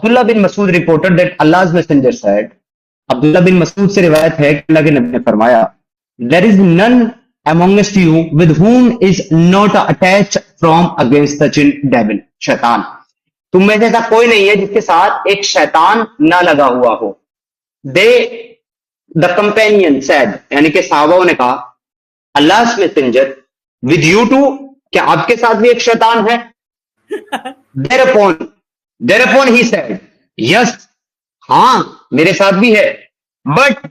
Abdullah bin Masud reported that Allah's messenger said, Abdullah बिन मसूद से रिवायत है कि अल्लाह के नबी ने फरमाया, there is none amongst you with whom is not attached from against the devil, शैतान। तुम में से ऐसा कोई नहीं है जिसके साथ एक शैतान ना लगा हुआ हो। दे द कंपेनियन सेड, यानी कि सहाबाओं ने कहा, अल्लाह मैसेंजर विद यू टू, क्या आपके साथ भी एक शैतान है? thereupon he said, yes, हाँ मेरे साथ भी है, but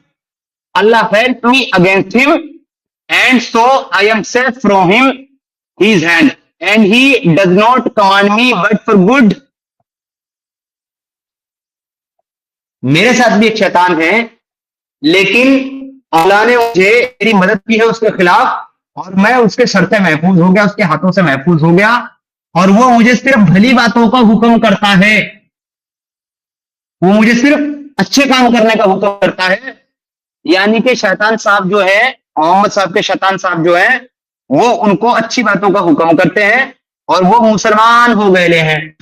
Allah help me against him and so I am safe from him his hand and he does not command me but for good। मेरे साथ भी एक शैतान है, लेकिन अल्लाह ने मुझे मेरी मदद की है उसके खिलाफ, और मैं उसके शर से महफूज हो गया, उसके हाथों से महफूज हो गया, और वो मुझे सिर्फ भली बातों का हुक्म करता है, वो मुझे सिर्फ अच्छे काम करने का हुक्म करता है। यानी कि शैतान साहब जो है, मोहम्मद साहब के शैतान साहब जो है, वो उनको अच्छी बातों का हुक्म करते हैं और वो मुसलमान हो गए हैं।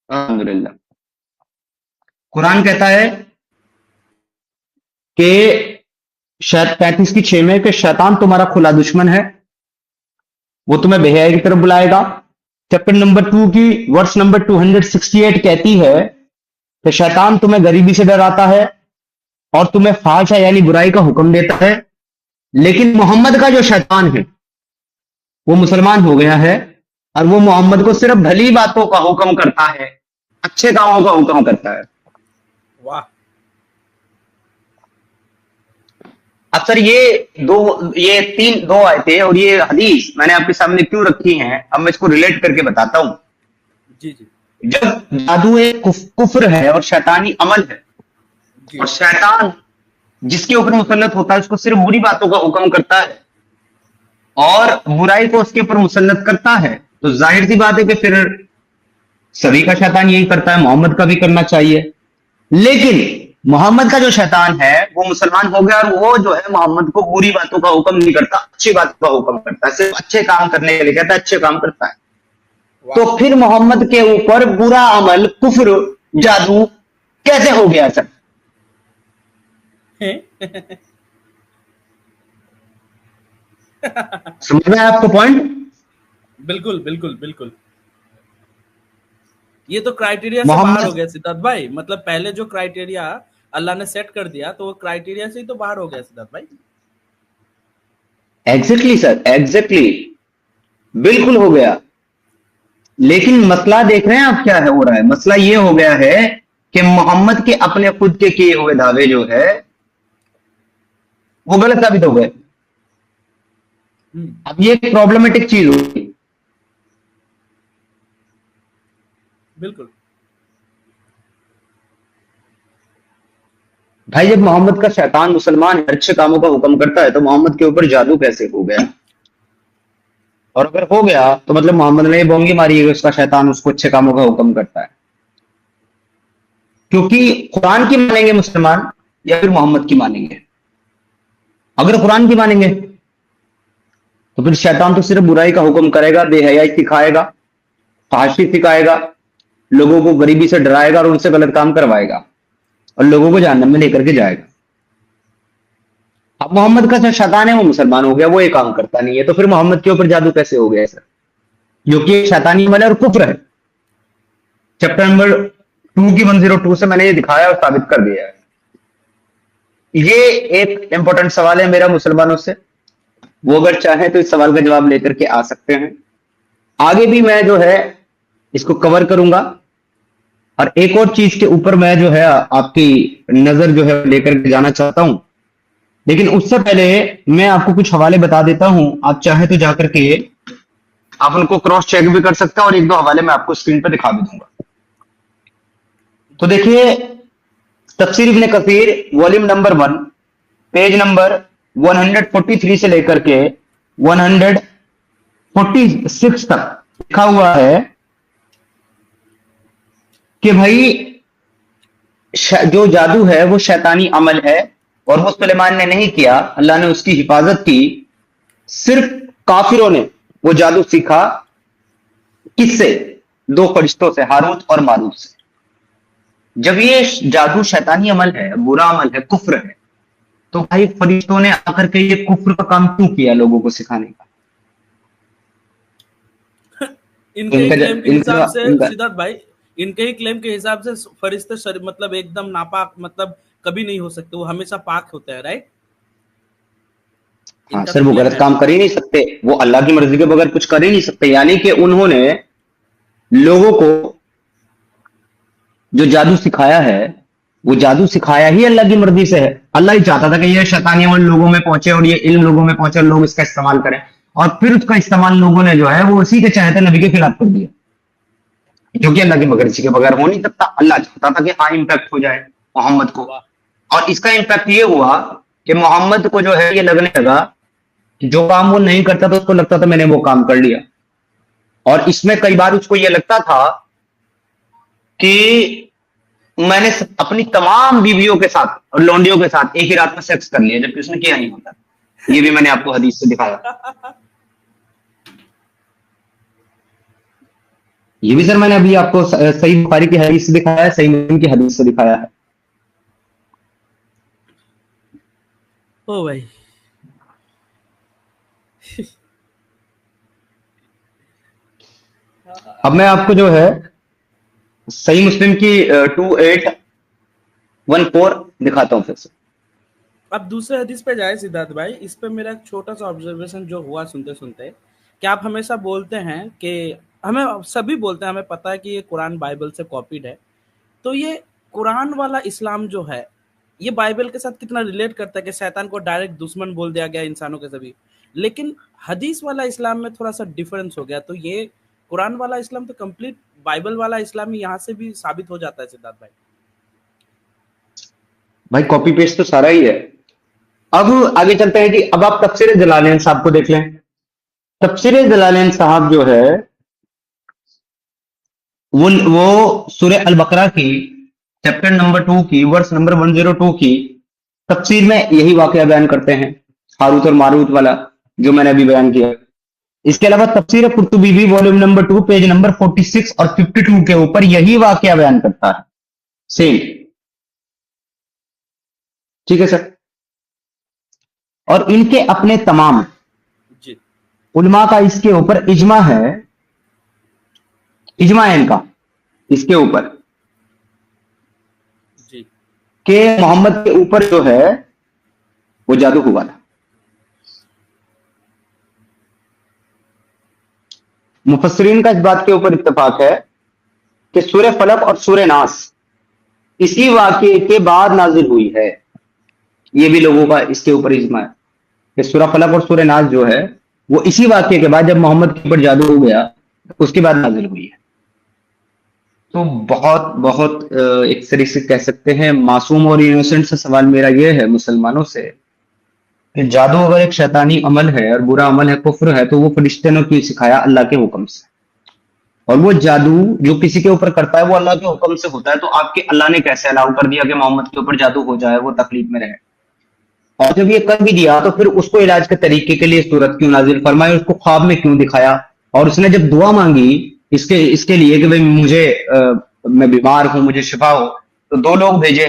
अल्हम्दुलिल्लाह। कुरान कहता है कि 35 की 6 में कि शैतान तुम्हारा खुला दुश्मन है, वो तुम्हें बेहयाई की तरफ बुलाएगा। चैप्टर नंबर 2 की वर्स नंबर 268 कहती है कि शैतान तुम्हें गरीबी से डराता है और तुम्हें फाहिशा यानी बुराई का हुक्म देता है। लेकिन मोहम्मद का जो शैतान है वो मुसलमान हो गया है और वो मोहम्मद को सिर्फ भली बातों का हुक्म करता है, अच्छे कामों का हुक्म करता है। वाह। अब सर ये दो आयतें और ये हदीस मैंने आपके सामने क्यों रखी हैं, अब मैं इसको रिलेट करके बताता हूं। जी जी। जब जादू एक कुफ्र है और शैतानी अमल है, और शैतान जिसके ऊपर मुसल्लत होता है उसको सिर्फ बुरी बातों का हुक्म करता है और बुराई को उसके ऊपर मुसल्लत करता है, तो जाहिर सी बात है कि फिर सभी का शैतान यही करता है, मोहम्मद का भी करना चाहिए। लेकिन मोहम्मद का जो शैतान है वो मुसलमान हो गया और वो जो है मोहम्मद को बुरी बातों का हुक्म नहीं करता, अच्छी बातों का हुक्म करता है, सिर्फ अच्छे काम करने के लिए कहता है, अच्छे काम करता है। तो फिर मोहम्मद के ऊपर बुरा अमल, कुफ्र, जादू कैसे हो गया सर? समझ में आपको पॉइंट? बिल्कुल बिल्कुल बिल्कुल। ये तो क्राइटेरिया से बाहर हो गया सिद्धार्थ भाई, मतलब पहले जो क्राइटेरिया अल्लाह ने सेट कर दिया तो वो क्राइटेरिया से ही तो बाहर हो गया सिद्धार्थ भाई। एग्जैक्टली सर, एग्जैक्टली, बिल्कुल हो गया। लेकिन मसला देख रहे हैं आप क्या है हो रहा है? मसला ये हो गया है कि मोहम्मद के अपने खुद के किए हुए दावे जो है वो गलत साबित हो गए। अब ये एक प्रॉब्लमेटिक चीज होगी। बिल्कुल भाई, जब मोहम्मद का शैतान मुसलमान अच्छे कामों का हुक्म करता है तो मोहम्मद के ऊपर जादू कैसे हो गया? और अगर हो गया तो मतलब मोहम्मद ने बोंगी मारी है कि उसका शैतान उसको अच्छे कामों का हुक्म करता है। क्योंकि कुरान की मानेंगे मुसलमान या फिर मोहम्मद की मानेंगे? अगर कुरान की मानेंगे तो फिर शैतान तो सिर्फ बुराई का हुक्म करेगा, बेहयाई सिखाएगा, फाहिशी सिखाएगा, लोगों को गरीबी से डराएगा और उनसे गलत काम करवाएगा और लोगों को जहन्नम में लेकर के जाएगा। अब मोहम्मद का जो शैतान है वो मुसलमान हो गया, वो ये काम करता नहीं है, तो फिर मोहम्मद के ऊपर जादू कैसे हो गया सर? जो कि शैतानी अमल है और कुफ्र है। चैप्टर नंबर 2 की 102 से मैंने ये दिखाया और साबित कर दिया है। ये एक इंपॉर्टेंट सवाल है मेरा मुसलमानों से, वो अगर चाहे तो इस सवाल का जवाब लेकर के आ सकते हैं। आगे भी मैं जो है इसको कवर करूंगा और एक और चीज के ऊपर मैं जो है आपकी नजर जो है लेकर के जाना चाहता हूं। लेकिन उससे पहले मैं आपको कुछ हवाले बता देता हूं, आप चाहे तो जाकर के आप उनको क्रॉस चेक भी कर सकते हैं और एक दो हवाले मैं आपको स्क्रीन पर दिखा भी दूंगा। तो देखिए, तफसीर इब्न कसीर वॉल्यूम नंबर 1 पेज नंबर 143 से लेकर के 146 तक लिखा हुआ है कि भाई जो जादू है वो शैतानी अमल है और वो सुलेमान ने नहीं किया, अल्लाह ने उसकी हिफाजत की। सिर्फ काफिरों ने वो जादू सीखा। किससे? 2 फरिश्तों से, हारूत और मारूत से। जब ये जादू शैतानी अमल है, बुरा अमल है, कुफ्र है, तो भाई फरिश्तों ने आकर के ये कुफ्र का काम क्यों किया लोगों को सिखाने का? इनके ही इनका क्लेम के हिसाब इनका से इनका सिद्धार्थ भाई, इनके ही क्लेम के हिसाब से फरिश्ते मतलब एकदम नापाक, मतलब कभी नहीं हो सकते, वो हमेशा पाक होते हैं, राइट? हाँ इनका सर, तो वो क्लेम गलत है। काम कर ही नहीं सकते, वो अल्लाह की मर्जी के बगैर कुछ कर ही नहीं सकते। यानी कि उन्होंने लोगों को जो जादू सिखाया है, वो जादू सिखाया ही अल्लाह की मर्जी से है। अल्लाह ही चाहता था कि ये शैतानी अमल लोगों में पहुंचे और ये इल्म लोगों में पहुंचे और लोग इसका इस्तेमाल करें, और फिर उसका इस्तेमाल लोगों ने जो है वो उसी के चाहते नबी के खिलाफ कर दिया, जो कि अल्लाह की मर्जी के बगैर हो नहीं सकता। अल्लाह चाहता था कि हाँ इम्पैक्ट हो जाए मोहम्मद को, वाह। और इसका इम्पैक्ट ये हुआ कि मोहम्मद को जो है ये लगने लगा कि जो काम वो नहीं करता था उसको लगता था मैंने वो काम कर लिया। और इसमें कई बार उसको ये लगता था कि मैंने अपनी तमाम बीवियों के साथ और लौंडियों के साथ एक ही रात में सेक्स कर लिया, जबकि उसने किया नहीं होता। ये भी मैंने आपको हदीस से दिखाया। ये भी सर मैंने अभी आपको सही बुखारी की हदीस से दिखाया है, सही मुस्लिम की हदीस से दिखाया है। ओ भाई। अब मैं आपको जो है सही मुस्लिम की 2814 दिखाता हूं फिर से। अब दूसरे हदीस पे जाए सिद्धार्थ भाई, इस पे मेरा एक छोटा सा ऑब्जर्वेशन जो हुआ सुनते सुनते, कि आप हमेशा बोलते हैं कि हमें सभी बोलते हैं, हमें पता है कि ये कुरान बाइबल से कॉपीड है, तो ये कुरान वाला इस्लाम जो है, ये बाइबल के साथ कितना रिलेट करता है कि शैतान को डायरेक्ट दुश्मन बोल दिया गया इंसानों के सभी, लेकिन हदीस वाला इस्लाम में थोड़ा सा डिफरेंस हो गया, तो ये कुरान वाला इस्लाम तो कंप्लीट बाइबल वाला इस्लाम ही यहाँ से भी साबित हो जाता है सिद्धार्थ भाई। भाई कॉपी पेस्ट तो सारा ही है। अब आगे चलते हैं कि अब आप तफसीर जलालैन साहब को देख लें। तफसीर जलालैन साहब जो है वो सूरह अल बकरा की चैप्टर नंबर 2 की वर्स नंबर 102 की तफसीर में यही वाकया बयान करते हैं, हारूत और मारूत वाला जो मैंने अभी बयान किया। इसके अलावा तफसीर कुर्तुबी भी वॉल्यूम नंबर 2 पेज नंबर 46 और 52 के ऊपर यही वाकया बयान करता है, सेम। ठीक है सर। और इनके अपने तमाम जी उलमा का इसके ऊपर इजमा है, इजमा है इनका इसके ऊपर जी। कि मोहम्मद के ऊपर जो है वो जादू हुआ था। मुफस्सिरीन का इस बात के ऊपर इत्तेफाक है कि सूरह फलक और सूरह नास इसी वाकये के बाद नाजिल हुई है। ये भी लोगों का इसके ऊपर इजमा है कि सूरह फलक और सूरह नास जो है वो इसी वाकये के बाद, जब मोहम्मद के ऊपर जादू हो गया, उसके बाद नाजिल हुई है। तो बहुत बहुत एक तरीके से कह सकते हैं मासूम और इनोसेंट सा सवाल मेरा ये है मुसलमानों से कि जादू अगर एक शैतानी अमल है और बुरा अमल है, कुफ्र है, तो वो फरिश्ते ने क्यों सिखाया अल्लाह के हुक्म से? और वो जादू जो किसी के ऊपर करता है वो अल्लाह के हुक्म से होता है, तो आपके अल्लाह ने कैसे अलाउ कर दिया कि मोहम्मद के ऊपर जादू हो जाए, वो तकलीफ में रहे? और जब ये कर भी दिया तो फिर उसको इलाज के तरीके के लिए सूरत क्यों नाजिल फरमाई, उसको ख्वाब में क्यों दिखाया? और उसने जब दुआ मांगी इसके इसके लिए कि भाई मुझे मैं बीमार हूं, मुझे शिफा हो, तो दो लोग भेजे,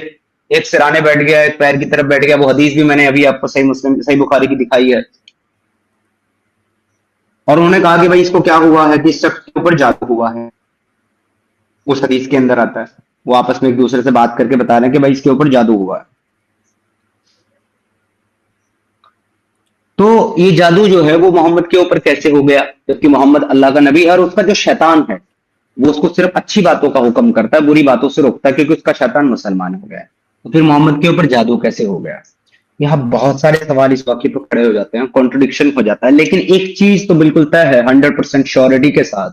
एक सिराने बैठ गया, एक पैर की तरफ बैठ गया। वो हदीस भी मैंने अभी आपको सही मुस्लिम सही बुखारी की दिखाई है। और उन्होंने कहा कि भाई इसको क्या हुआ है कि इस शख्स के ऊपर जादू हुआ है। उस हदीस के अंदर आता है, वो आपस में एक दूसरे से बात करके बता रहे हैं कि भाई इसके ऊपर जादू हुआ है। तो ये जादू जो है वो मोहम्मद के ऊपर कैसे हो गया, जबकि मोहम्मद अल्लाह का नबी है और उसका जो शैतान है वो उसको सिर्फ अच्छी बातों का हुक्म करता है, बुरी बातों से रोकता है, क्योंकि उसका शैतान मुसलमान हो गया है। तो फिर मोहम्मद के ऊपर जादू कैसे हो गया? यहाँ बहुत सारे सवाल इस वाक्य पर खड़े हो जाते हैं, कॉन्ट्रोडिक्शन हो जाता है। लेकिन एक चीज तो बिल्कुल तय है 100% श्योरिटी के साथ,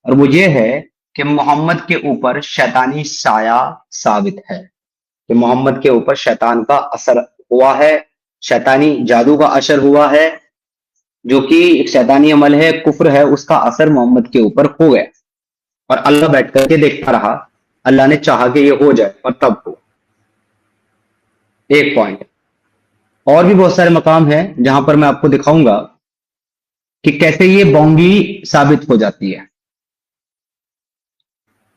और वो ये है कि मोहम्मद के ऊपर शैतानी साया साबित है, कि मोहम्मद के ऊपर शैतान का असर हुआ है, शैतानी जादू का असर हुआ है, जो कि एक शैतानी अमल है, कुफ्र है, उसका असर मोहम्मद के ऊपर हो गया। और अल्लाह बैठ करके देखता रहा, अल्लाह ने चाहा कि ये हो जाए और तब हो। एक पॉइंट। और भी बहुत सारे मकाम हैं जहां पर मैं आपको दिखाऊंगा कि कैसे ये बोंगी साबित हो जाती है।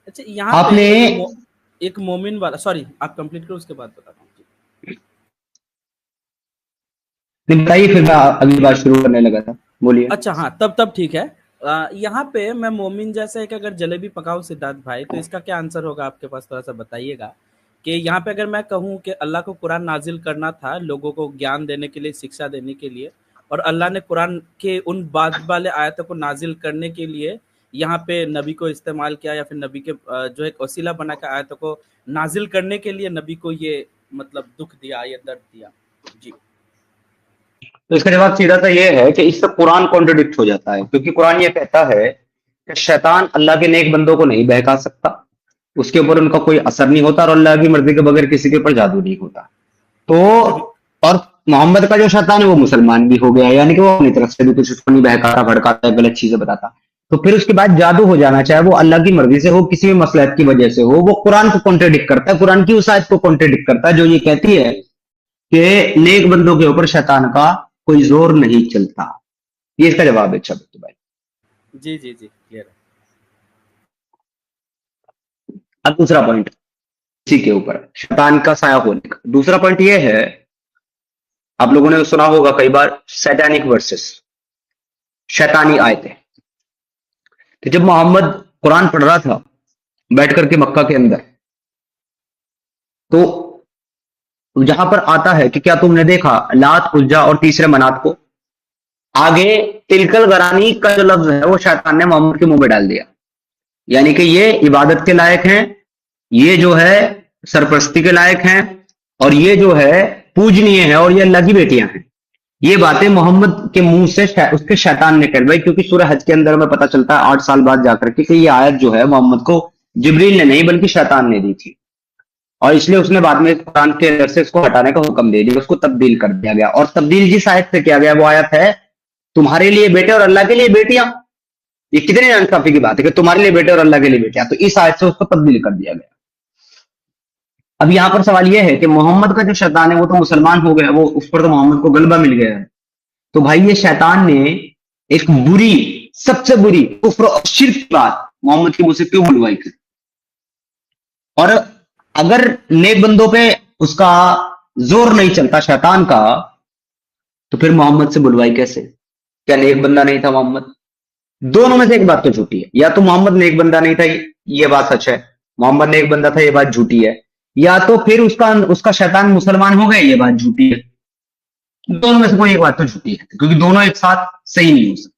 अच्छा, यहाँ पे आपने एक मोमिन वाला, सॉरी आप कंप्लीट करो उसके बाद बताता हूँ। नहीं, बताइए, फिर मैं अगली बात शुरू करने लगा था, बोलिए। अच्छा हाँ, तब ठीक है। यहाँ पे मैं मोमिन जैसा एक अगर जलेबी पकाऊं सिद्धार्थ भाई, तो इसका क्या आंसर होगा आपके पास, थोड़ा सा बताइएगा। कि यहाँ पे अगर मैं कहूँ कि अल्लाह को कुरान नाजिल करना था लोगों को ज्ञान देने के लिए, शिक्षा देने के लिए, और अल्लाह ने कुरान के उन बाद वाले आयतों को नाजिल करने के लिए यहाँ पे नबी को इस्तेमाल किया, या फिर नबी के जो एक वसीला बना के आयतों को नाजिल करने के लिए नबी को ये मतलब दुख दिया, ये दर्द दिया। जी तो इसका जवाब सीधा सा ये है कि इससे कुरान कॉन्ट्रडिक्ट हो जाता है, क्योंकि कुरान ये कहता है कि शैतान अल्लाह के नेक बंदों को नहीं बहका सकता, उसके ऊपर उनका कोई असर नहीं होता, और अल्लाह की मर्जी के बगैर किसी के ऊपर जादू नहीं होता। तो और मोहम्मद का जो शैतान है वो मुसलमान भी हो गया, यानी कि वो अपनी तरफ से भी कुछ उसको नहीं बहकाता, भड़काता, गलत चीजें बताता। तो फिर उसके बाद जादू हो जाना, चाहे वो अल्लाह की मर्जी से हो, किसी भी मसलहत की वजह से हो, वो कुरान को कॉन्ट्रडिक्ट करता है, कुरान की उस आयत को कॉन्ट्रडिक्ट करता है जो ये कहती है कि नेक बंदों के ऊपर शैतान का कोई जोर नहीं चलता। ये इसका जवाब है। अच्छा बिट्टू भाई, जी जी जी, क्लियर है। अब दूसरा पॉइंट इसी के ऊपर, शैतान का साया होने का दूसरा पॉइंट ये है, आप लोगों ने सुना होगा कई बार, सैतानिक वर्सेस, शैतानी आयतें। तो जब मोहम्मद कुरान पढ़ रहा था बैठ करके मक्का के अंदर, तो जहां पर आता है कि क्या तुमने देखा लात, उज्जा और तीसरे मनात को, आगे तिलकल गरानी का जो लफ्ज है वो शैतान ने मोहम्मद के मुंह में डाल दिया, यानी कि ये इबादत के लायक हैं, ये जो है सरपरस्ती के लायक हैं, और ये जो है पूजनीय है, और ये अल्लाह की बेटियां हैं। ये बातें मोहम्मद के मुंह से उसके शैतान ने कहलवाई, क्योंकि सूरह हज के अंदर हमें पता चलता है 8 साल बाद जाकर के कि ये आयत जो है मोहम्मद को जिब्रील ने नहीं बल्कि शैतान ने दी थी, और इसलिए उसने बाद में कुरान के अंदर से इसको हटाने का हुक्म दे दिया, उसको तब्दील कर दिया गया। और तब्दील जिस आयत से किया गया वो आयत है तुम्हारे लिए बेटे और अल्लाह के लिए बेटियां। ये कितनी नाइंसाफी की बात है कि तुम्हारे लिए बेटे और अल्लाह के लिए बेटियां, तो इस आयत से उसको तब्दील कर दिया गया। अब यहां पर सवाल यह है कि मोहम्मद का जो शैतान है वो तो मुसलमान हो गया, वो उस पर तो मोहम्मद को गलबा मिल गया है, तो भाई ये शैतान ने एक बुरी, सबसे बुरी कुफ्र और शिर्क की बात मोहम्मद के मुंह से क्यों बुलवाई थी? और अगर नेक बंदों पे उसका जोर नहीं चलता शैतान का, तो फिर मोहम्मद से बुलवाई कैसे? क्या नेक बंदा नहीं था मोहम्मद? दोनों में से एक बात तो झूठी है, या तो मोहम्मद नेक बंदा नहीं था, ये बात सच है, मोहम्मद नेक बंदा था, ये बात झूठी है, या तो फिर उसका उसका शैतान मुसलमान हो गया, ये बात झूठी है। दोनों में से कोई एक बात तो झूठी है, क्योंकि दोनों एक साथ सही नहीं हो सकते।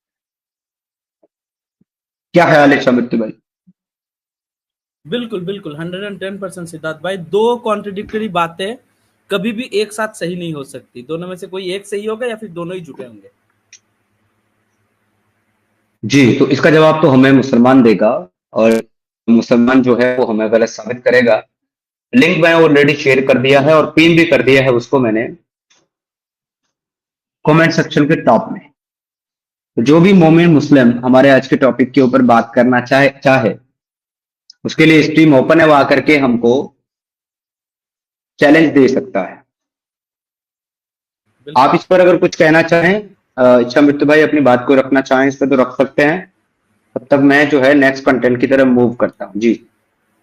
क्या ख्याल है शामिर भाई? बिल्कुल बिल्कुल 110% सिद्धार्थ भाई, दो कॉन्ट्रडिक्टरी बातें कभी भी एक साथ सही नहीं हो सकती, दोनों में से कोई एक सही होगा या फिर दोनों ही झूठे होंगे। जी, तो इसका जवाब तो हमें मुसलमान देगा, और मुसलमान जो है वो हमें गलत साबित करेगा। लिंक मैं ऑलरेडी शेयर कर दिया है और पिन भी कर दिया है उसको मैंने कमेंट सेक्शन के टॉप में। तो जो भी मोमिन मुस्लिम हमारे आज के टॉपिक के ऊपर बात करना चाहे उसके लिए स्ट्रीम ओपन है, वो आकर के हमको चैलेंज दे सकता है। आप इस पर अगर कुछ कहना चाहें, अच्छा मित्र भाई अपनी बात को रखना चाहें इस पर तो रख सकते हैं, तब तक मैं जो है नेक्स्ट कंटेंट की तरफ मूव करता हूं। जी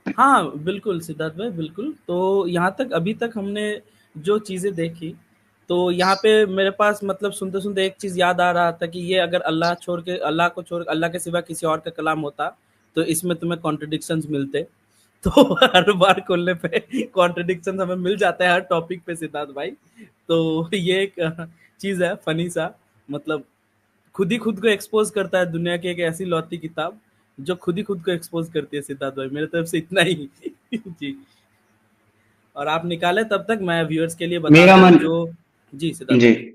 हाँ बिल्कुल सिद्धार्थ भाई, बिल्कुल। तो यहाँ तक अभी तक हमने जो चीज़ें देखी, तो यहाँ पे मेरे पास मतलब सुनते सुनते एक चीज़ याद आ रहा था कि ये अगर अल्लाह के सिवा किसी और का कलाम होता, तो इसमें तुम्हें कॉन्ट्रडिक्शंस मिलते। तो हर बार खोलने पे कॉन्ट्रडिक्शन हमें मिल जाता है हर टॉपिक पे सिद्धार्थ भाई। तो ये एक चीज़ है फनी सा, मतलब खुद ही खुद को एक्सपोज करता है दुनिया की एक ऐसी लौती किताब जो खुद ही खुद को एक्सपोज करती है सिद्धार्थ भाई। मेरे तरफ से इतना ही जी। और आप निकाले तब तक मैं व्यूअर्स के लिए बता मेरा दूं मन, जो, जी सिद्धार्थ जी भाई।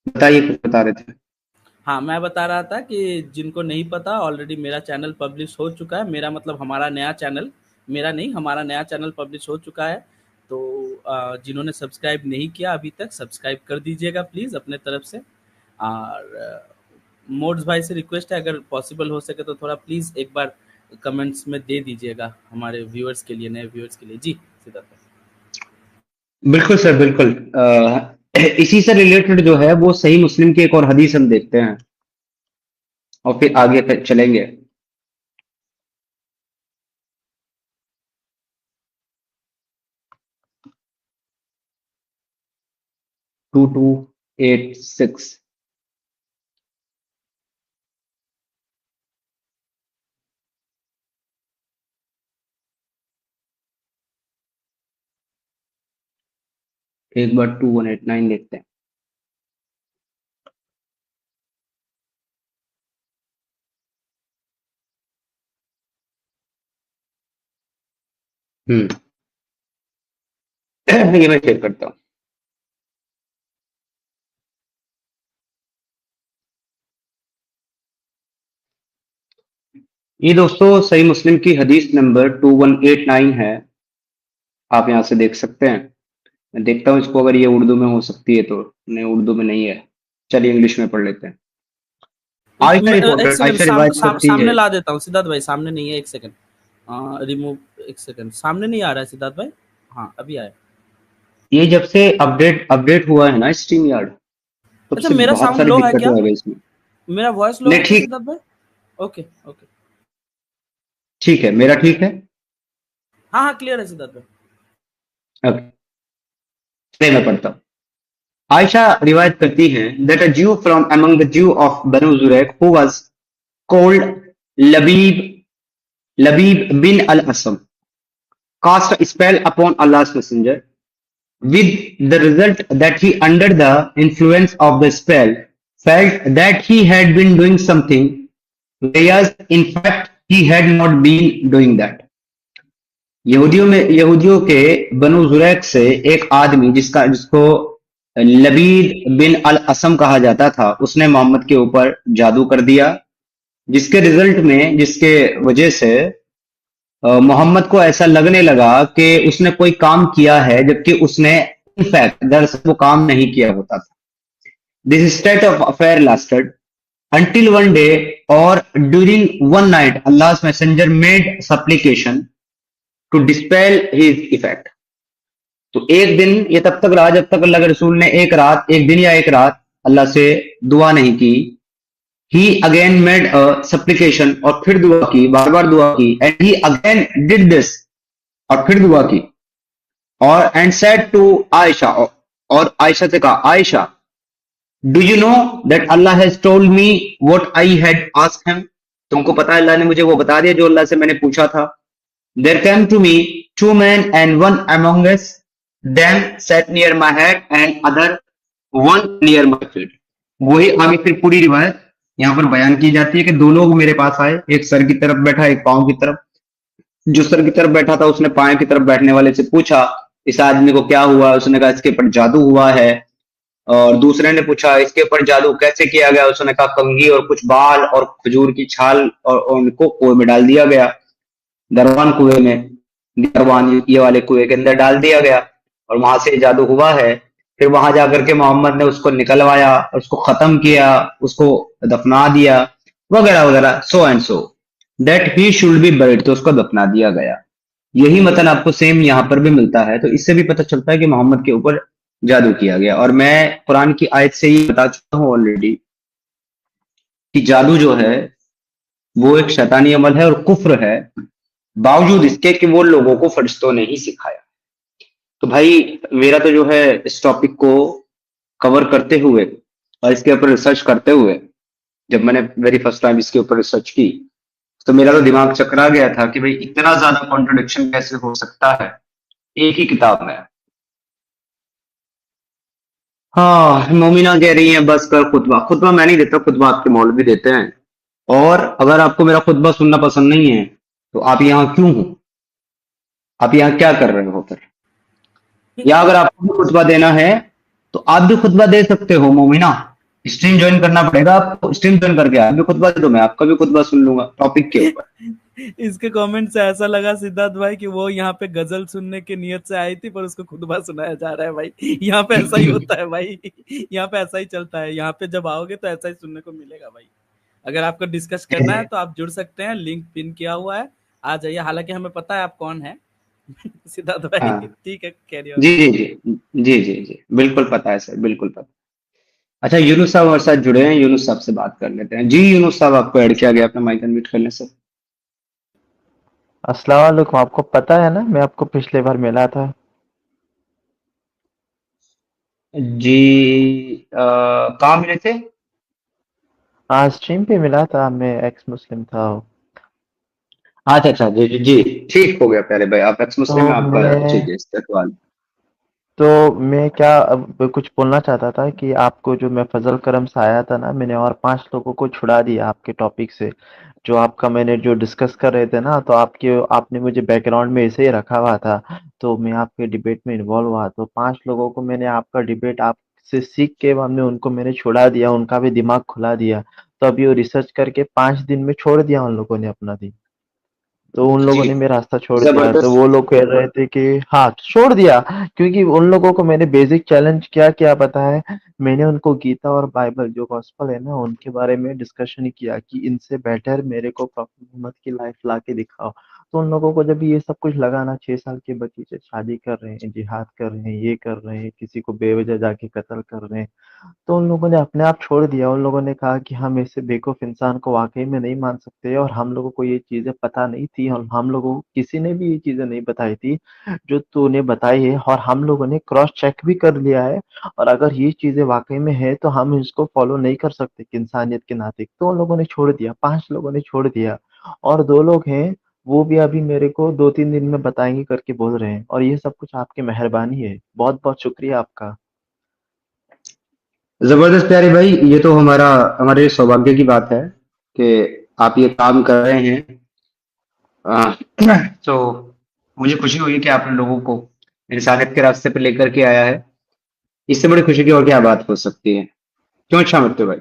बताइए, कुछ बता रहे थे। हाँ मैं बता रहा था कि जिनको नहीं पता, ऑलरेडी मेरा चैनल पब्लिश हो चुका है, मेरा मतलब हमारा नया चैनल, मेरा नहीं हमारा नया चैनल पब्लिश हो चुका है। तो जिन्होंने सब्सक्राइब नहीं किया अभी तक, सब्सक्राइब कर दीजिएगा प्लीज़ अपने तरफ से। और मोड्स भाई से रिक्वेस्ट है, अगर पॉसिबल हो सके तो थोड़ा प्लीज़ एक बार कमेंट्स में दे दीजिएगा हमारे व्यूअर्स के लिए, नए व्यूअर्स के लिए। जी सिद्धार्थ भाई। बिल्कुल सर, बिल्कुल। इसी से रिलेटेड जो है वो सही मुस्लिम की एक और हदीस हम देखते हैं और फिर आगे चलेंगे। 2286। एक बार 2189 देखते हैं। ये मैं शेयर करता हूँ। ये दोस्तों सही मुस्लिम की हदीस नंबर 2189 है, आप यहाँ से देख सकते हैं। मैं देखता हूँ इसको, अगर ये उर्दू में हो सकती है तो। नहीं, उर्दू में नहीं है। चलिए इंग्लिश में पढ़ लेते हैं। आयशा एक रिपोर्टेड, सेकंड, आयशा रिवायत करती है। सामने ला देता हूँ सिद्धार्थ भाई, सामने नहीं है, एक सेकंड रिमूव, एक सेकंड, सामने नहीं आ रहा है सिद्धार्थ भाई। हाँ अभी आया। ये जब से अपडेट अपडेट हुआ है ना स्ट्रीम यार्ड, तब अच्छा से मेरा बहुत साउंड सारी लो है दिक्कतें क्या? आ गई इसमें। मेरा वॉइस लो नहीं है क्या ठीक, सिद्धार्थ भाई? Okay okay. ठीक है, मेरा ठीक है। हाँ हाँ क्लियर है सिद्धार्थ भाई। ओके, चलिए मैं पढ़ता हूँ। आयशा रिवायत करती हैं that a Jew from among the Jew of Banu Zurayq who was called Labib Labib bin al-Asam cast a spell upon Allah's messenger, with the result that he, under the influence of the spell, felt that he had been doing something, whereas in fact he had not been doing that. यहूदियों के बनु जुरैक से एक आदमी जिसको लबीद बिन अल असम कहा जाता था, उसने मोहम्मद के ऊपर जादू कर दिया, जिसके वजह से मोहम्मद को ऐसा लगने लगा कि उसने कोई काम किया है, जबकि उसने इनफैक्ट दरअसल वो काम नहीं किया होता था। This state of affair lasted until one day or during one night Allah's messenger made supplication to dispel his effect. तो एक दिन ये तब तक रहा जब तक अल्लाह के रसूल ने एक दिन या एक रात अल्लाह से दुआ नहीं की। ही अगेन मेड अ सप्लिकेशन, और फिर दुआ की, बार बार दुआ की। And he again did this, और फिर दुआ की। और एंड सेड टू आयशा, और आयशा से कहा, Ayesha do you know that Allah has told me what I had asked him. तुमको पता है अल्लाह ने मुझे वो बता दिया जो अल्लाह से मैंने पूछा था। There came to me 2 men, and one among them sat near my head and other one near my feet. वही आगे फिर पूरी रिवायत यहाँ पर बयान की जाती है कि दो लोग मेरे पास आए, एक सर की तरफ बैठा, एक पांव की तरफ। जो सर की तरफ बैठा था उसने पांव की तरफ बैठने वाले से पूछा, इस आदमी को क्या हुआ? उसने कहा इसके ऊपर जादू हुआ है। और दूसरे ने पूछा, इसके ऊपर जादू कैसे किया गया? उसने कहा कंघी और कुछ बाल और खजूर की छाल और उनको कुएं में डाल दिया गया, दरवान कुएं में, दरवान ये वाले कुएं के अंदर डाल दिया गया, और वहां से जादू हुआ है। फिर वहां जाकर के मोहम्मद ने उसको निकलवाया, उसको खत्म किया, उसको दफना दिया, वगैरह वगैरह, so and so that he should be buried, तो उसको दफना दिया गया। यही मतलब आपको सेम यहाँ पर भी मिलता है। तो इससे भी पता चलता है कि मोहम्मद के ऊपर जादू किया गया। और मैं कुरान की आयत से ही बता चुका हूँ ऑलरेडी कि जादू जो है वो एक शैतानी अमल है और कुफ्र है, बावजूद इसके कि वो लोगों को फरिश्तों ने ही सिखाया। तो भाई मेरा तो जो है इस टॉपिक को कवर करते हुए और इसके ऊपर रिसर्च करते हुए, जब मैंने वेरी फर्स्ट टाइम इसके ऊपर रिसर्च की, तो मेरा तो दिमाग चकरा गया था कि भाई इतना ज्यादा कॉन्ट्रोडिक्शन कैसे हो सकता है एक ही किताब में। हाँ, मोमिना कह रही है बस कर खुतबा। खुतबा मैं नहीं देता, खुतबा आपके मौलवी देते हैं। और अगर आपको मेरा खुतबा सुनना पसंद नहीं है तो आप यहाँ क्यों हो? आप यहाँ क्या कर रहे हो फिर? या अगर आपको भी खुतबा देना है तो आप भी खुतबा दे सकते हो मोमिना। स्ट्रीम ज्वाइन करना पड़ेगा आपको, स्ट्रीम ज्वाइन करके आप भी खुतबा दे दो, मैं आपका भी खुतबा सुन लूंगा टॉपिक के ऊपर। इसके कमेंट से ऐसा लगा सिद्धार्थ भाई कि वो यहाँ पे गजल सुनने की नियत से आई थी पर उसको खुतबा सुनाया जा रहा है। भाई यहाँ पे ऐसा ही होता है भाई, यहाँ पे ऐसा ही चलता है। यहाँ पे जब आओगे तो ऐसा ही सुनने को मिलेगा भाई। अगर आपको डिस्कस करना है तो आप जुड़ सकते हैं, लिंक पिन किया हुआ है, आ जाइए। हालांकि हमें पता है आप कौन है सिद्धार्थ भाई। हाँ ठीक है, कैरी ऑन। जी जी जी जी जी जी, बिल्कुल पता है सर, बिल्कुल पता। अच्छा, यूनुस साहब हमारे साथ जुड़े हैं, यूनुस साहब से बात कर लेते हैं। जी यूनुस साहब, आपको ऐड किया गया अपना माइक अनम्यूट करने से। अस्सलाम वालेकुम। आपको पता है ना मैं आपको पिछले बार मिला था। जी। कहाँ मिले थे? हाँ, स्ट्रीम पे मिला था, मैं एक्स मुस्लिम था। अच्छा अच्छा, जी जी जी। ठीक हो गया प्यारे भाई, आप एक्स तो मुस्लिम में, आपका मैं ठीक है इस्तेकबाल। तो मैं क्या अब कुछ बोलना चाहता था कि आपको जो मैं फजल करम से आया था ना, मैंने और 5 लोगों को छुड़ा दिया आपके टॉपिक से। जो आपका मैंने जो डिस्कस कर रहे थे ना, तो आपने मुझे बैकग्राउंड में ऐसे ही रखा हुआ था। तो मैं आपके डिबेट में इन्वॉल्व हुआ, तो 5 लोगों को मैंने आपका डिबेट आपसे सीख के हमने उनको मैंने छुड़ा दिया, उनका भी दिमाग खुला दिया। तो अभी वो रिसर्च करके 5 दिन में छोड़ दिया उन लोगों ने अपना दिन। तो उन लोगों जी, ने मेरा रास्ता छोड़ दिया, तो जबरदस्त। वो लोग कह रहे थे कि हाँ, छोड़ दिया। क्योंकि उन लोगों को मैंने बेसिक चैलेंज क्या पता है? मैंने उनको गीता और बाइबल जो गॉस्पेल है ना, उनके बारे में डिस्कशन किया कि इनसे बेटर मेरे को प्रॉफेट मोहम्मद की लाइफ ला के दिखाओ। तो उन लोगों को जब ये सब कुछ लगा ना, 6 साल के बच्चे से शादी कर रहे हैं, जिहाद कर रहे हैं, ये कर रहे हैं, किसी को बेवजह जाके कत्ल कर रहे हैं, तो उन लोगों ने अपने आप छोड़ दिया। उन लोगों ने कहा कि हम ऐसे बेवकूफ़ इंसान को वाक़ई में नहीं मान सकते, और हम लोगों को ये चीज़ें पता नहीं थी, और हम लोगों को किसी ने भी ये चीज़ें नहीं बताई थी, जो तूने बताई है, और हम लोगों ने क्रॉस चेक भी कर लिया है। और अगर ये चीज़ें वाक़ई में है, तो हम इसको फ़ॉलो नहीं कर सकते कि इंसानियत के नाते। तो उन लोगों ने छोड़ दिया, 5 लोगों ने छोड़ दिया, और 2 लोग हैं, वो भी अभी मेरे को 2-3 दिन में बताएँगे करके बोल रहे हैं, और ये सब कुछ आपकी मेहरबानी है। बहुत-बहुत शुक्रिया आपका। जबरदस्त प्यारे भाई, ये तो हमारे सौभाग्य की बात है कि आप ये काम कर रहे हैं। आ, तो मुझे खुशी हुई कि आपने लोगों को इंसानियत के रास्ते पे लेकर के आया है। इससे बड़ी खुशी की और क्या बात हो सकती है? क्यों अच्छा मत भाई?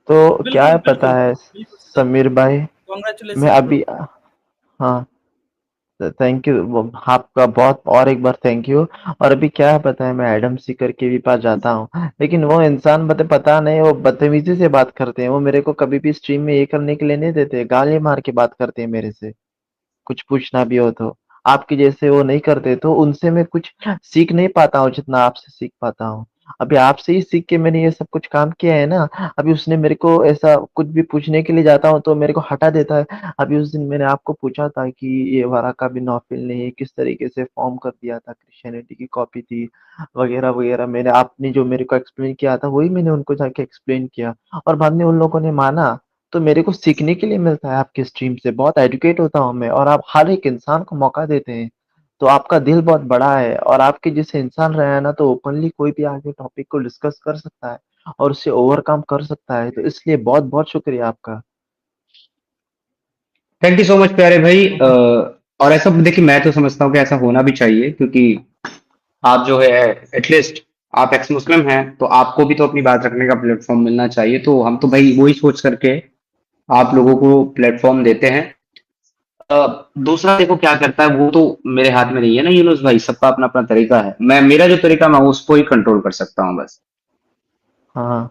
तो क्या बिल्कुल है पता बिल्कुल है बिल्कुल सर। समीर भाई, मैं कॉन्ग्रेचुलेशन ब्रो। अभी हाँ, थैंक यू। आपका बहुत और एक बार थैंक यू। और अभी क्या है पता है, मैं एडम सीकर के भी पास जाता हूँ, लेकिन वो इंसान पता नहीं, वो बदतमीजी से बात करते हैं। वो मेरे को कभी भी स्ट्रीम में ये करने के लिए नहीं देते, गाली मार के बात करते हैं मेरे से, कुछ पूछना भी हो तो। आपके जैसे वो नहीं करते, तो उनसे मैं कुछ सीख नहीं पाता हूँ जितना आपसे सीख पाता हूँ। अभी आपसे ही सीख के मैंने ये सब कुछ काम किया है ना। अभी उसने मेरे को ऐसा कुछ भी पूछने के लिए जाता हूँ तो मेरे को हटा देता है। अभी उस दिन मैंने आपको पूछा था कि ये वाराका बिन नौफिल ने ये किस तरीके से फॉर्म कर दिया था, क्रिश्चियनिटी की कॉपी थी, वगैरह वगैरह। मैंने आपने जो मेरे को एक्सप्लेन किया था, वही मैंने उनको जाके एक्सप्लेन किया, और बाद में उन लोगों ने माना। तो मेरे को सीखने के लिए मिलता है आपकी स्ट्रीम से, बहुत एजुकेट होता हूँ मैं, और आप हर एक इंसान को मौका देते हैं। तो आपका दिल बहुत बड़ा है, और आपके जैसे इंसान रहे हैं ना, तो ओपनली कोई भी आगे टॉपिक को डिस्कस कर सकता है, और उससे ओवरकम कर सकता है। तो इसलिए बहुत बहुत शुक्रिया आपका। थैंक यू सो मच प्यारे भाई। और ऐसा देखिए, मैं तो समझता हूँ कि ऐसा होना भी चाहिए, क्योंकि आप जो है, एटलीस्ट आप एक्स मुस्लिम हैं, तो आपको भी तो अपनी बात रखने का प्लेटफॉर्म मिलना चाहिए। तो हम तो भाई वही सोच करके आप लोगों को प्लेटफॉर्म देते हैं। अ, दूसरा देखो क्या करता है, वो तो मेरे हाथ में नहीं है ना यूनुस भाई, सबका अपना अपना तरीका है। मेरा जो तरीका, मैं उसको ही कंट्रोल कर सकता हूँ बस। हाँ,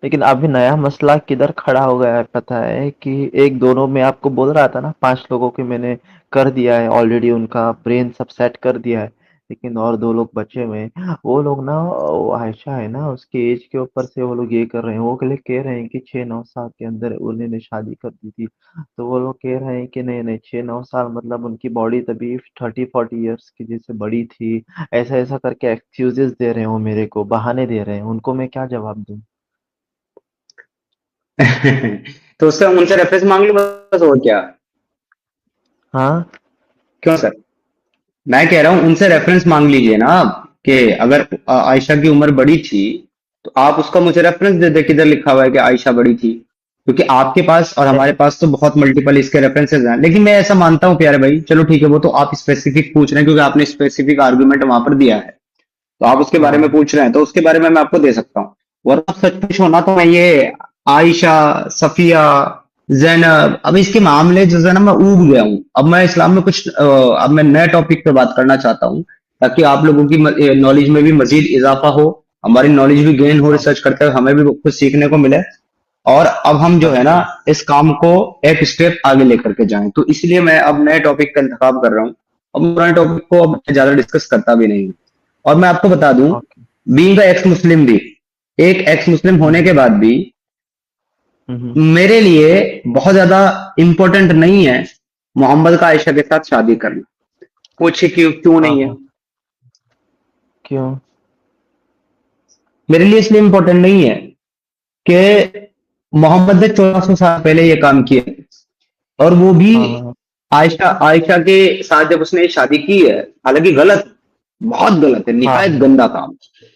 लेकिन अभी नया मसला किधर खड़ा हो गया है पता है? कि एक दोनों में आपको बोल रहा था ना, 5 लोगों के मैंने कर दिया है ऑलरेडी, उनका ब्रेन सब सेट कर दिया है। लेकिन और 2 लोग बचे हुए हैं। वो लोग ना, वो आयशा है ना, उसके एज के ऊपर से वो लोग ये कर रहे हैं। वो के लिए कह रहे हैं कि 6-9 साल के अंदर उन्होंने शादी कर दी थी। तो वो लोग कह रहे हैं कि नहीं नहीं, 6-9 साल मतलब उनकी बॉडी तभी 30-40 ईयर्स की जैसे बड़ी थी। ऐसा ऐसा करके एक्सक्यूजेस दे रहे हैं, वो मेरे को बहाने दे रहे हैं। उनको मैं क्या जवाब दूं? तो उससे उनसे रेफरेंस मांग लो बस, और क्या? हाँ। क्यों सर? मैं कह रहा हूँ उनसे रेफरेंस मांग लीजिए ना आप, कि अगर आयशा की उम्र बड़ी थी, तो आप उसका मुझे रेफरेंस दे दे, किधर लिखा हुआ है कि आयशा बड़ी थी। क्योंकि आपके पास और हमारे पास तो बहुत मल्टीपल इसके रेफरेंसेस हैं। लेकिन मैं ऐसा मानता हूँ प्यारे भाई, चलो ठीक है, वो तो आप स्पेसिफिक पूछ रहे हैं क्योंकि आपने स्पेसिफिक आर्गुमेंट वहां पर दिया है, तो आप उसके बारे में हाँ। पूछ रहे हैं, तो उसके बारे में मैं आपको दे सकता हूँ। वरना सच पूछो ना, तो मैं ये आयशा, सफिया, जैनब, अब इसके मामले जो है ना, मैं ऊब गया हूँ। अब मैं इस्लाम में अब मैं नए टॉपिक पे बात करना चाहता हूँ, ताकि आप लोगों की नॉलेज में भी मजीद इजाफा हो, हमारी नॉलेज भी गेन हो, हाँ। रिसर्च करते हुए हमें भी कुछ सीखने को मिले। और अब हम जो है ना, अच्छा। इस काम को एक स्टेप आगे लेकर के जाएं। तो इसलिए मैं अब नए टॉपिक का इंतखाब कर रहा हूँ। अब पुराने टॉपिक को अब ज्यादा डिस्कस करता भी नहीं हूँ। और मैं आपको बता दूं, ओके। बीइंग एक्स मुस्लिम भी, एक एक्स मुस्लिम होने हम्म। के बाद भी, हम्म। मेरे लिए बहुत ज्यादा इंपॉर्टेंट नहीं है मोहम्मद का आयशा के साथ शादी करना। पूछे क्यों क्यों हाँ नहीं है? हाँ। क्यों? मेरे लिए इसलिए इम्पोर्टेंट नहीं है कि मोहम्मद ने 1400 साल पहले ये काम किया, और वो भी हाँ हाँ आयशा आयशा के साथ जब उसने शादी की है, हालांकि गलत, बहुत गलत है, हाँ निहायत गंदा काम। हाँ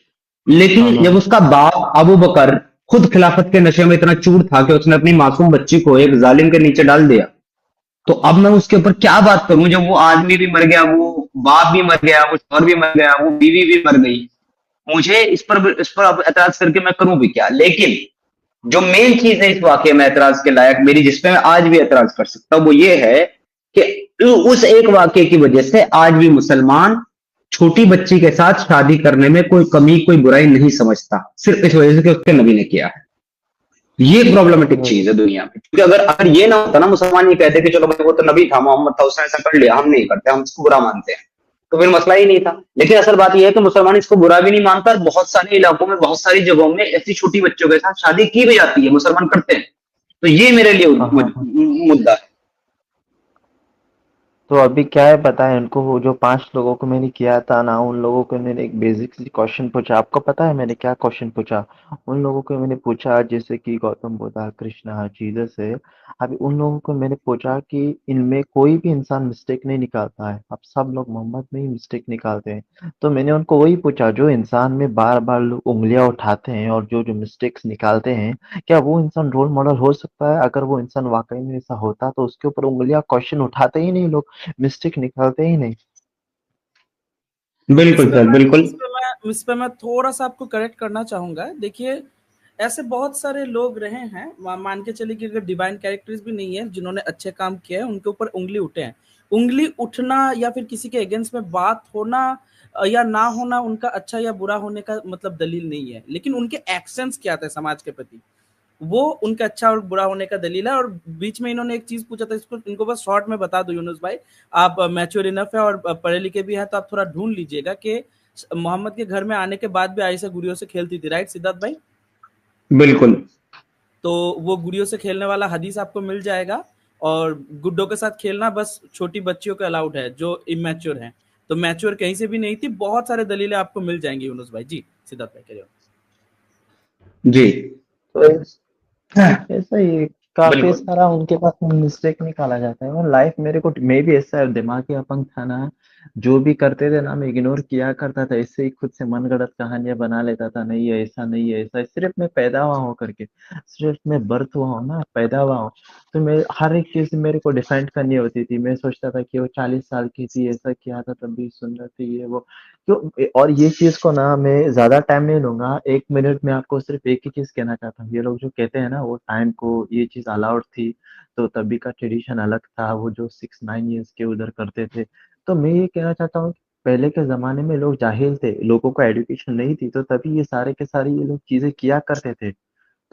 लेकिन हाँ जब उसका बाप अबू बकर खुद खिलाफत के नशे में इतना चूर था कि उसने अपनी मासूम बच्ची को एक जालिम के नीचे डाल दिया, तो अब मैं उसके ऊपर क्या बात करूं जब वो आदमी भी मर गया, वो बाप भी मर गया, वो शौहर भी मर गया, वो बीवी भी मर गई। मुझे इस पर अब एतराज करके मैं करूं भी क्या? लेकिन जो मेन चीज है इस वाकये में एतराज के लायक मेरी, जिसपे मैं आज भी एतराज कर सकता हूं, वो ये है कि उस एक वाकये की वजह से आज भी मुसलमान छोटी बच्ची के साथ शादी करने में कोई कमी, कोई बुराई नहीं समझता, सिर्फ इस वजह से कि उसके नबी ने किया है। ये प्रॉब्लमेटिक वही। चीज है दुनिया में, क्योंकि अगर अगर ये ना होता ना, मुसलमान ये कहते कि चलो भाई वो तो नबी था, मोहम्मद था, उसने ऐसा कर लिया, हम नहीं करते, हम इसको बुरा मानते हैं, तो फिर मसला ही नहीं था। लेकिन असल बात यह है कि मुसलमान इसको बुरा भी नहीं मानता, और बहुत सारे इलाकों में, बहुत सारी जगहों में ऐसी छोटी बच्चों के साथ शादी की भी जाती है, मुसलमान करते हैं। तो ये मेरे लिए हाँ हाँ हाँ। मुद्दा है। तो अभी क्या है पता है उनको, वो जो 5 लोगों को मैंने किया था ना, उन लोगों को मैंने एक बेसिक सी क्वेश्चन पूछा। आपको पता है मैंने क्या क्वेश्चन पूछा? उन लोगों को मैंने पूछा जैसे कि गौतम बुद्ध, कृष्णा, जीसस है। अभी उन लोगों को मैंने पूछा कि इनमें कोई भी इंसान मिस्टेक नहीं निकालता है, अब सब लोग मोहम्मद में ही मिस्टेक निकालते हैं। तो मैंने उनको वही पूछा, जो इंसान में बार बार लोग उंगलियां उठाते हैं और जो जो मिस्टेक्स निकालते हैं, क्या वो इंसान रोल मॉडल हो सकता है? अगर वो इंसान वाकई में ऐसा होता तो उसके ऊपर उंगलियां क्वेश्चन उठाते ही नहीं लोग, मिस्टेक निकालते ही नहीं। बिल्कुल सर, बिल्कुल। इस पे मैं थोड़ा-सा आपको करेक्ट करना चाहूँगा। देखिए, ऐसे बहुत सारे लोग रहे हैं, मान के चलिए कि अगर डिवाइन कैरेक्टर्स भी नहीं है, जिन्होंने अच्छे काम किए हैं, उनके ऊपर उँगली उठे हैं। उँगली उठना या फिर किसी के अगेंस्ट में बात होना या ना होना उनका अच्छा या बुरा होने का मतलब दलील नहीं है। लेकिन उनके एक्शंस क्या थे समाज के प्रति, वो उनका अच्छा और बुरा होने का दलील है। और बीच में इन्होंने एक चीज़ पूछा था, इसको इनको बस शॉर्ट में बता दो यूनुस भाई, आप मैच्योर इनफ है और पढ़े लिखे भी हैं, तो आप थोड़ा ढूँढ लीजिएगा कि मोहम्मद के घर में आने के बाद भी आयशा गुड़ियों से खेलती थी, राइट सिद्धार्थ भाई? बिल्कुल। तो वो गुड़ियों से खेलने वाला हदीस आपको मिल जाएगा। और गुड्डों के साथ खेलना बस छोटी बच्चियों के अलाउड है जो इमेच्योर हैं। तो मैच्योर कहीं से भी नहीं थी। बहुत सारे दलीलें आपको मिल जाएंगी यूनुस भाई। जी सिद्धार्थ भाई कह रहे हो। जी। तो ऐसा ही काफी बिल्कुल। सारा उनके पास मिस्टेक निकाला जाता है। और लाइफ मेरे को, मैं भी ऐसा दिमागी अपंग था ना, जो भी करते थे ना मैं इग्नोर किया करता था, इससे ही खुद से मनगढ़ंत कहानियां बना लेता था, नहीं है ऐसा, नहीं है ऐसा, सिर्फ मैं पैदा हुआ हूँ करके, सिर्फ मैं बर्थ हुआ हूँ ना, पैदा हुआ हूँ, तो मैं हर एक चीज मेरे को डिफेंड करनी होती थी। मैं सोचता था कि वो 40 साल की थी, ऐसा किया था तब भी सुंदर थी, ये वो क्यों। और ये चीज को ना मैं ज्यादा टाइम नहीं लूंगा, 1 मिनट में आपको सिर्फ एक ही चीज कहना चाहता हूँ। ये लोग जो कहते हैं ना वो टाइम को ये चीज अलाउड थी, तो तभी का ट्रेडिशन अलग था, वो जो 6-9 ईयर्स के उधर करते थे। तो मैं ये कहना चाहता हूँ कि पहले के जमाने में लोग जाहिल थे, लोगों को एजुकेशन नहीं थी, तो तभी ये सारे के सारे ये लोग चीजें किया करते थे।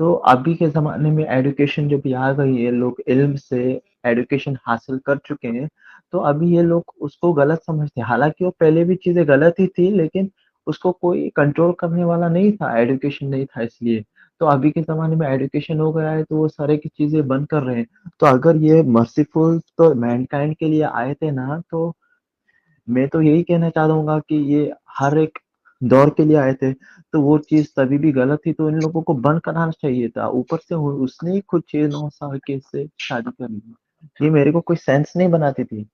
तो अभी के ज़माने में एजुकेशन जब ये आ गई है, लोग इल्म से एजुकेशन हासिल कर चुके हैं, तो अभी ये लोग उसको गलत समझते हैं। हालाँकि वो पहले भी चीज़ें गलत ही थी, लेकिन उसको कोई कंट्रोल करने वाला नहीं था, एजुकेशन नहीं था इसलिए। तो अभी के ज़माने में एजुकेशन हो गया है, तो वो सारे की चीज़ें बंद कर रहे हैं। तो अगर ये मर्सीफुल तो मैनकाइंड के लिए आए थे ना, तो मैं तो यही कहना चाहूँगा कि ये हर एक दौर के लिए आए थे, तो वो चीज़ तभी भी गलत थी, तो इन लोगों को बंद कराना चाहिए था। ऊपर से वो उसने ही खुद 6-9 साल के से शादी कर ली। ये मेरे को कोई सेंस नहीं बनाती थी।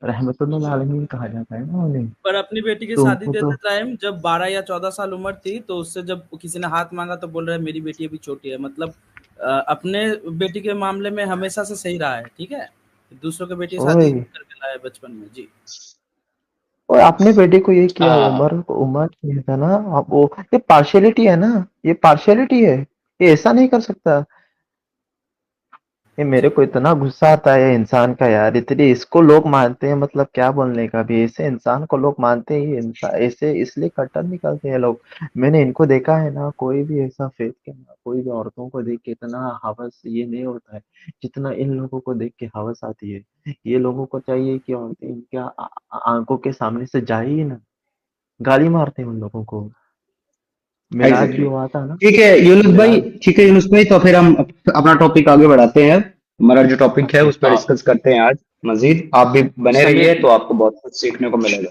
रहमतुल्लाह अलैहि कहा जाता है ना उन्हें, पर अपनी बेटी की तो शादी उनको तो देते टाइम जब 12 या 14 साल उम्र थी, तो उससे जब किसी ने हाथ मांगा तो बोल रहे हैं मेरी बेटी अभी छोटी है। मतलब अपने बेटी के मामले में हमेशा से सही रहा है, ठीक है। दूसरों के बेटी की शादी ओए करके लाया बचपन में। जी और अपने बेटे को ये किया, हाँ। उम्र उम्र नहीं था ना। अब वो ये पार्शियलिटी है ना, ये पार्शियलिटी है, ये ऐसा नहीं कर सकता। ये मेरे को इतना गुस्सा आता है इंसान का यार, इतने इसको लोग मानते हैं, मतलब क्या बोलने का भी, ऐसे इंसान को लोग मानते ही इंसान ऐसे इसलिए कट्टर निकलते हैं लोग। मैंने इनको देखा है ना, कोई भी ऐसा फेथ के ना, कोई भी औरतों को देख के इतना हवस ये नहीं होता है जितना इन लोगों को देख के हवस आती है। ये लोगों को चाहिए कि औरतें इनके आंखों के सामने से जाए ही ना, गाली मारते हैं उन लोगों को। मिलाद भी एग्जैक्टली। हुआ था ना, ठीक है यूनुस भाई, मिलाद। ठीक है यूनुस भाई, तो फिर हम अपना टॉपिक आगे बढ़ाते हैं। हमारा जो टॉपिक है उस पर हाँ डिस्कस करते हैं आज मजीद। आप भी बने चलिए रहिए, तो ठीक है। आपको बहुत कुछ सीखने को मिलेगा।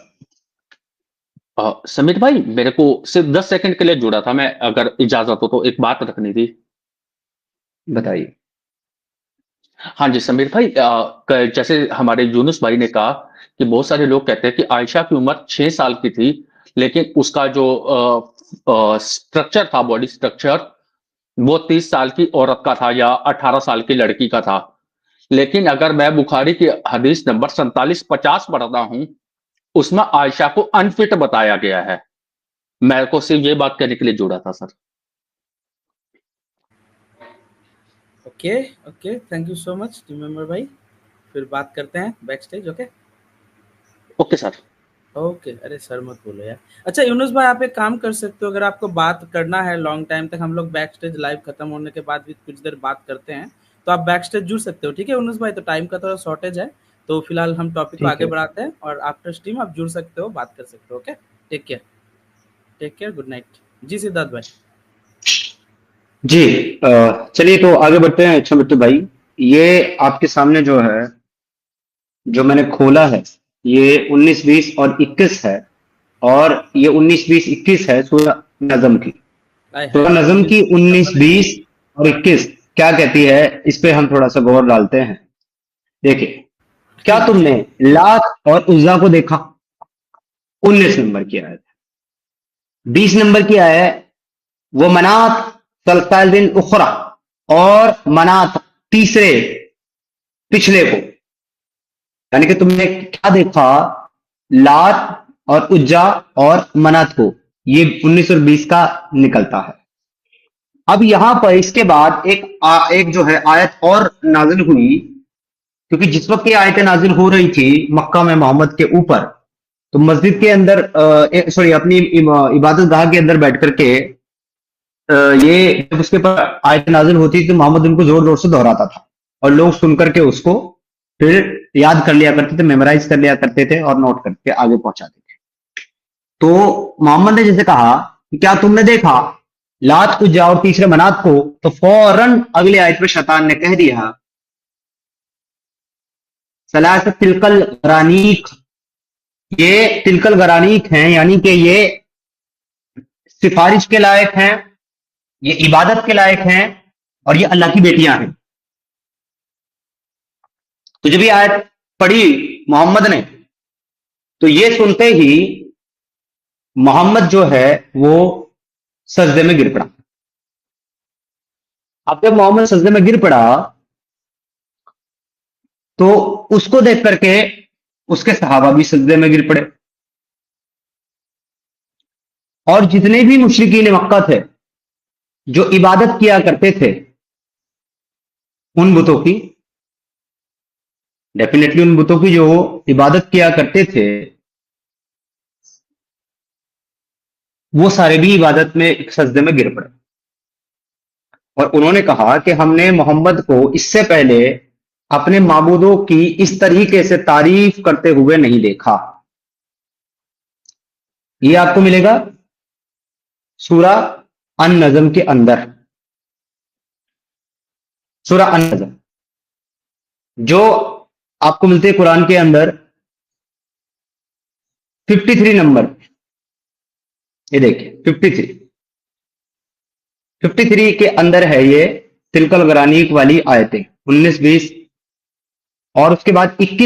समीर भाई, मेरे को सिर्फ 10 सेकंड के लिए जुड़ा था मैं, अगर इजाजत हो तो एक बात रखनी थी। बताइए। हाँ जी समीर भाई, जैसे हमारे यूनुस भाई ने कहा कि बहुत सारे लोग कहते हैं कि आयशा की उम्र 6 साल की थी, लेकिन उसका जो स्ट्रक्चर था, बॉडी स्ट्रक्चर, वो 30 साल की औरत का था या 18 साल की लड़की का था। लेकिन अगर मैं बुखारी की हदीस नंबर 4750 पढ़ता हूं, उसमें आयशा को अनफिट बताया गया है। मेरे को सिर्फ ये बात कहने के लिए जुड़ा था sir. Okay okay, thank you so much team member भाई। फिर बात करते हैं back stage. Okay okay sir. Okay, अरे सर मत बोलो यार। अच्छा यूनुस भाई, आप एक काम कर सकते हो, अगर आपको बात करना है लॉन्ग टाइम तक, हम लोग बैक स्टेज लाइव खत्म होने के बाद भी कुछ देर बात करते हैं, तो आप बैक स्टेज जुड़ सकते हो। ठीक है यूनुस भाई, तो टाइम का थोड़ा शॉर्टेज है, तो फिलहाल हम टॉपिक को ठीक आगे है। बढ़ाते हैं, और आफ्टर स्ट्रीम आप जुड़ सकते हो, बात कर सकते हो। Okay, take care, take care, good night. जी सिद्धार्थ भाई। जी, चलिए तो आगे बढ़ते हैं। अच्छा मित्र भाई, ये आपके सामने जो है, जो मैंने खोला है, ये 19, 20 और 21 है। और ये 19, 20, 21 है सूरह नजम की। आय सूरह हाय, नजम की 19, 20 और 21 क्या कहती है, इस पे हम थोड़ा सा गौर डालते हैं। देखिए, क्या तुमने लात और उज्जा को देखा? 19 नंबर की आयत। 20 नंबर की आयत, वो मनात सल्साल दिन उखरा, और मनात तीसरे पिछले को, यानी कि तुमने क्या देखा? लात और उज्जा और मनात को। ये 19 और 20 का निकलता है। अब यहां पर इसके बाद एक जो है आयत और नाजिल हुई, क्योंकि जिस वक्त ये आयतें नाजिल हो रही थी मक्का में मोहम्मद के ऊपर, तो मस्जिद के अंदर सॉरी अपनी इबादत गाह के अंदर बैठ करके ये जब उसके ऊपर आयतें नाजिल होती थी तो मोहम्मद उनको जोर जोर से दोहराता था, और लोग सुन करके उसको फिर याद कर लिया करते थे, मेमोराइज कर लिया करते थे और नोट करके आगे पहुंचाते थे। तो मोहम्मद ने जैसे कहा कि क्या तुमने देखा लात उज्जा और तीसरे मनात को, तो फौरन अगले आयत में शैतान ने कह दिया सलासत तिलकल गरानीक, ये तिलकल गरानीक हैं, यानी कि ये सिफारिश के लायक हैं, ये इबादत के लायक हैं, और ये अल्लाह की बेटियां हैं। तो जब ये आयत पढ़ी मोहम्मद ने, तो ये सुनते ही मोहम्मद जो है वो सजदे में गिर पड़ा। अब जब मोहम्मद सजदे में गिर पड़ा, तो उसको देख करके उसके सहाबा भी सजदे में गिर पड़े, और जितने भी मुशरिकीन मक्का थे जो इबादत किया करते थे उन बुतों की, डेफिनेटली उन बुतों की जो इबादत किया करते थे, वो सारे भी इबादत में सजदे में गिर पड़े। और उन्होंने कहा कि हमने मोहम्मद को इससे पहले अपने माबूदों की इस तरीके से तारीफ करते हुए नहीं देखा। ये आपको मिलेगा सूरह अन-नज़म के अंदर, सूरह अन-नज़म जो आपको मिलती है कुरान के अंदर 53 नंबर। ये देखिए 53 के अंदर है ये तिलकल गरानीक वाली आयतें 19, 20 और उसके बाद 21